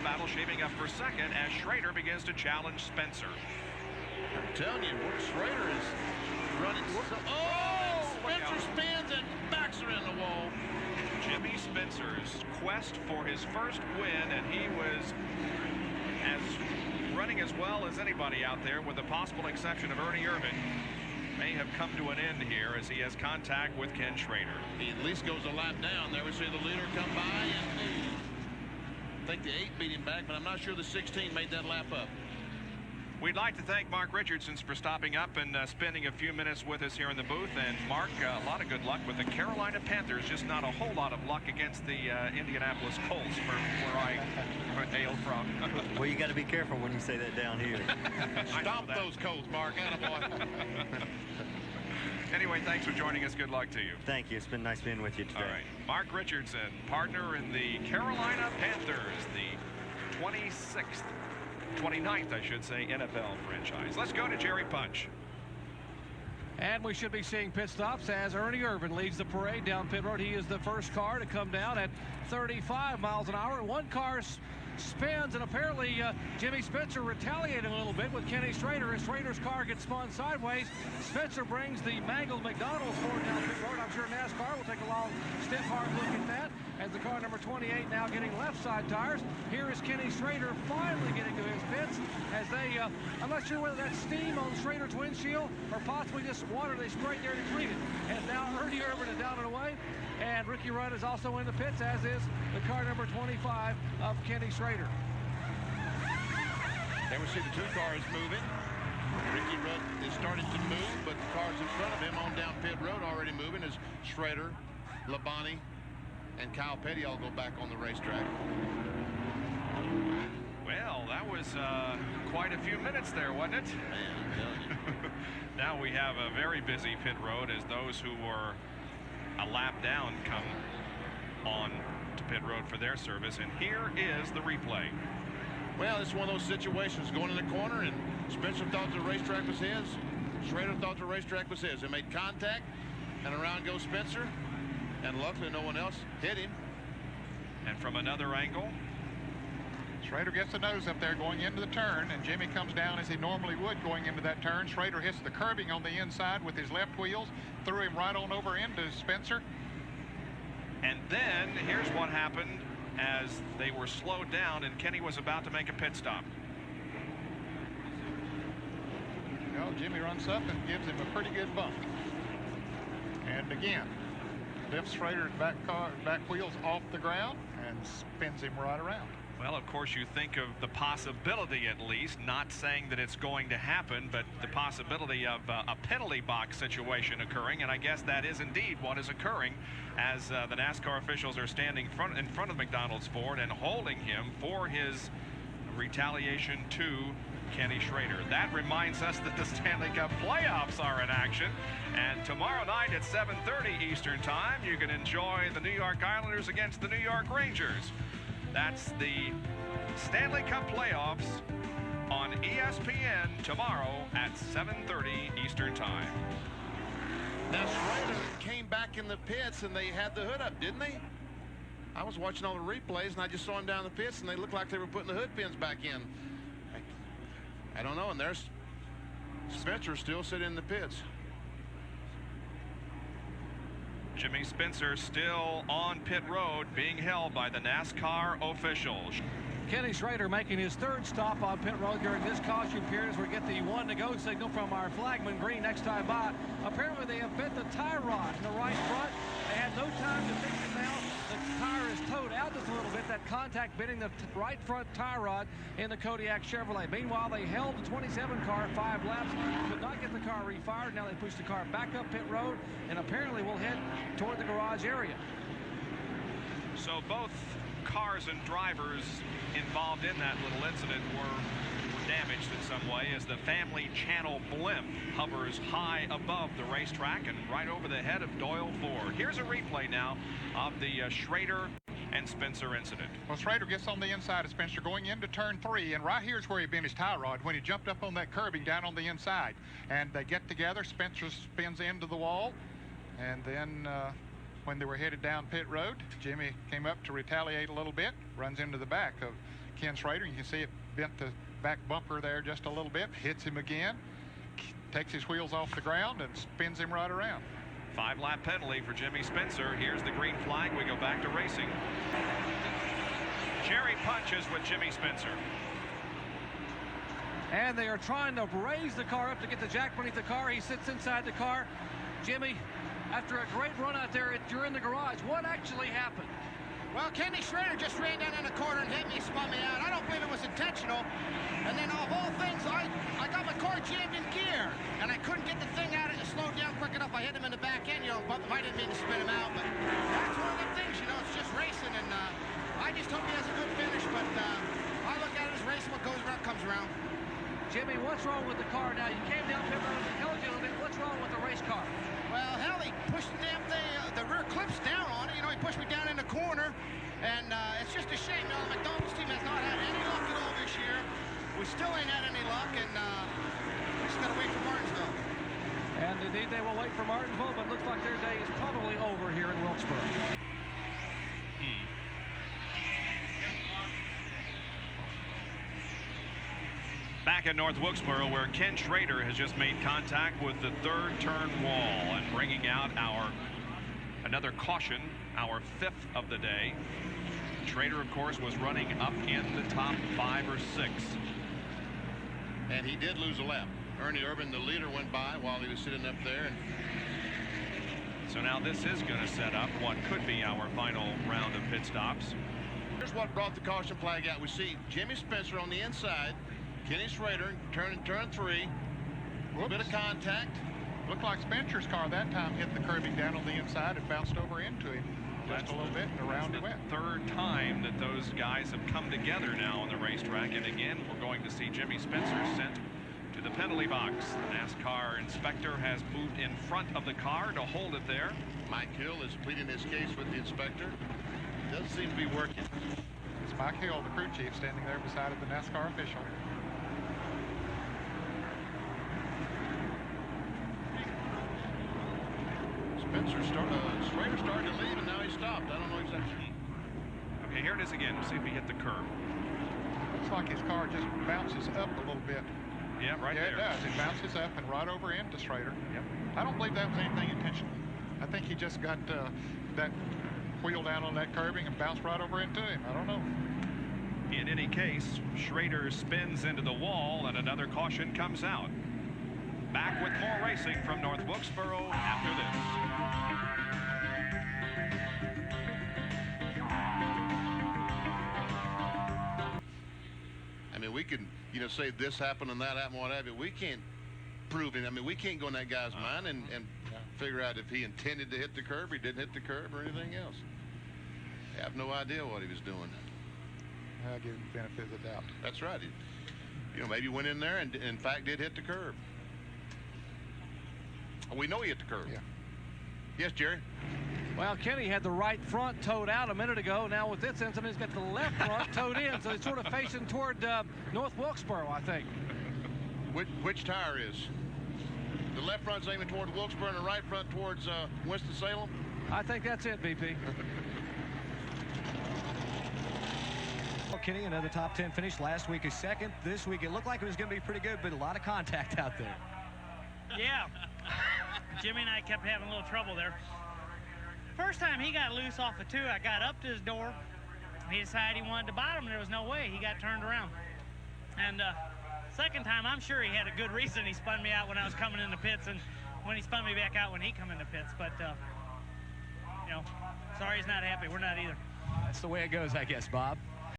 battle shaping up for second as Schrader begins to challenge Spencer. I'm telling you, Schrader is running. Spencer spins and backs her in the wall. Jimmy Spencer's quest for his first win, and he was running as well as anybody out there, with the possible exception of Ernie Irvan, may have come to an end here as he has contact with Ken Schrader. He at least goes a lap down. There we see the leader come by, and I think the 8 beat him back, but I'm not sure the 16 made that lap up. We'd like to thank Mark Richardson for stopping up and spending a few minutes with us here in the booth. And Mark, a lot of good luck with the Carolina Panthers, just not a whole lot of luck against the Indianapolis Colts, where I hail from. Well, you got to be careful when you say that down here. Stomp those Colts, Mark. Attaboy. Anyway, thanks for joining us. Good luck to you. Thank you. It's been nice being with you today. All right. Mark Richardson, partner in the Carolina Panthers, the 29th, I should say, NFL franchise. Let's go to Jerry Punch. And we should be seeing pit stops as Ernie Irvan leads the parade down pit road. He is the first car to come down at 35 miles an hour. One car spins, and apparently Jimmy Spencer retaliated a little bit with Kenny Schrader. As Schrader's car gets spun sideways, Spencer brings the mangled McDonald's Ford down pit road. I'm sure NASCAR will take a long, stiff, hard look at that. As the car number 28 now getting left side tires. Here is Kenny Schrader finally getting to his pits as they, I'm not sure whether that's steam on Schrader's windshield or possibly just water they sprayed there to treat it. And now Ernie Irvan is down and away. And Ricky Rudd is also in the pits, as is the car number 25 of Kenny Schrader. There we see the 2 cars moving. Ricky Rudd is starting to move, but the cars in front of him on down pit road already moving as Schrader, Labonte, and Kyle Petty all go back on the racetrack. Well, that was quite a few minutes there, wasn't it? Man, I'm telling you. Now we have a very busy pit road as those who were a lap down come on to pit road for their service. And here is the replay. Well, it's one of those situations, going in the corner, and Spencer thought the racetrack was his. Schrader thought the racetrack was his. They made contact, and around goes Spencer. And luckily no one else hit him. And from another angle, Schrader gets the nose up there going into the turn, and Jimmy comes down as he normally would going into that turn. Schrader hits the curbing on the inside with his left wheels, threw him right on over into Spencer. And then here's what happened as they were slowed down and Kenny was about to make a pit stop. Well, Jimmy runs up and gives him a pretty good bump. And again, lifts Schrader's back wheels off the ground and spins him right around. Well, of course, you think of the possibility, at least, not saying that it's going to happen, but the possibility of a penalty box situation occurring, and I guess that is indeed what is occurring as the NASCAR officials are standing in front of McDonald's Ford and holding him for his retaliation to Kenny Schrader. That reminds us that the Stanley Cup playoffs are in action, and tomorrow night at 7:30 Eastern Time, you can enjoy the New York Islanders against the New York Rangers. That's the Stanley Cup playoffs on ESPN tomorrow at 7:30 Eastern Time. Now Schrader came back in the pits and they had the hood up, didn't they? I was watching all the replays and I just saw him down the pits and they looked like they were putting the hood pins back in. I don't know, and there's Spencer still sitting in the pits. Jimmy Spencer still on pit road, being held by the NASCAR officials. Kenny Schrader making his 3rd stop on pit road during this caution period as we get the 1-to-go signal from our flagman Green next time by. Apparently they have bent the tie rod in the right front. They had no time to fix it now. The tire is towed out just a little bit. That contact bending the right front tie rod in the Kodiak Chevrolet. Meanwhile, they held the 27 car 5 laps. Could not get the car refired. Now they push the car back up pit road and apparently will head toward the garage area. So both cars and drivers involved in that little incident were damaged in some way as the Family Channel blimp hovers high above the racetrack and right over the head of Doyle Ford. Here's a replay now of the Schrader and Spencer incident. Well, Schrader gets on the inside of Spencer going into turn 3, and right here's where he bent his tie rod when he jumped up on that curbing down on the inside. And they get together. Spencer spins into the wall, and then when they were headed down pit road, Jimmy came up to retaliate a little bit, runs into the back of Ken Schrader. You can see it bent the back bumper there just a little bit, hits him again, takes his wheels off the ground and spins him right around. 5-lap penalty for Jimmy Spencer. Here's the green flag. We go back to racing. Jerry punches with Jimmy Spencer. And they are trying to raise the car up to get the jack beneath the car. He sits inside the car. Jimmy, after a great run out there, you're in the garage. What actually happened? Well, Kenny Schrader just ran down in the corner and hit me, spun me out. I don't believe it was intentional. And then of all things, I got my car jammed in gear, and I couldn't get the thing out. It slowed down quick enough. I hit him in the back end, you know, but I didn't mean to spin him out. But that's one of the things, you know, it's just racing, and I just hope he has a good finish. But I look at it as racing. What goes around comes around. Jimmy, what's wrong with the car now? You came down pit road and held you a little bit. What's wrong with the race car? Well, hell, he pushed the damn thing, the rear clips down on it. You know, he pushed me down in the corner. And it's just a shame, you know, the McDonald's team has not had any luck at all this year. We still ain't had any luck, and we just got to wait for Martinsville. And indeed, they will wait for Martinsville, but it looks like their day is probably over here in Wilkesboro. Back at North Wilkesboro, where Ken Schrader has just made contact with the third turn wall and bringing out another caution, our 5th of the day. Schrader, of course, was running up in the top 5 or 6. And he did lose a lap. Ernie Irvan, the leader, went by while he was sitting up there. And so now this is going to set up what could be our final round of pit stops. here's what brought the caution flag out. We see Jimmy Spencer on the inside, Kenny Schrader turn 3. A little bit of contact. Looked like Spencer's car that time hit the curbing down on the inside and bounced over into him just a little bit, and around he went. Third time that those guys have come together now on the racetrack, and again we're going to see Jimmy Spencer sent to the penalty box. The NASCAR inspector has moved in front of the car to hold it there. Mike Hill is pleading his case with the inspector. Doesn't seem to be working. It's Mike Hill, the crew chief, standing there beside the NASCAR official. Schrader started to leave, and now he stopped. I don't know exactly. Okay, here it is again. See if he hit the curb. Looks like his car just bounces up a little bit. Yeah, right there. there. Yeah, it does. It bounces up and right over into Schrader. Yep. I don't believe that was anything intentional. I think he just got that wheel down on that curbing and bounced right over into him. I don't know. In any case, Schrader spins into the wall, and another caution comes out. Back with more racing from North Wilkesboro after this. I mean, we can, say this happened and that happened, what have you. We can't prove it. I mean, we can't go in that guy's mind and figure out if he intended to hit the curb, he didn't hit the curb, or anything else. I have no idea what he was doing. I'll give him the benefit of the doubt. That's right. He, maybe went in there and in fact did hit the curb. We know he hit the curb. Yeah. Yes, Jerry? Well, Kenny had the right front towed out a minute ago. Now with this incident, he's got the left front towed in, so he's sort of facing toward North Wilkesboro, I think. Which tire is? The left front's aiming toward Wilkesboro and the right front towards Winston-Salem? I think that's it, BP. Well, Kenny, another top 10 finish. Last week is second. This week it looked like it was going to be pretty good, but a lot of contact out there. Yeah. Jimmy and I kept having a little trouble there. First time he got loose off of 2, I got up to his door. He decided he wanted to bottom, and there was no way. He got turned around. And second time, I'm sure he had a good reason he spun me out when I was coming in the pits, and when he spun me back out when he come in the pits. But, sorry he's not happy. We're not either. That's the way it goes, I guess, Bob.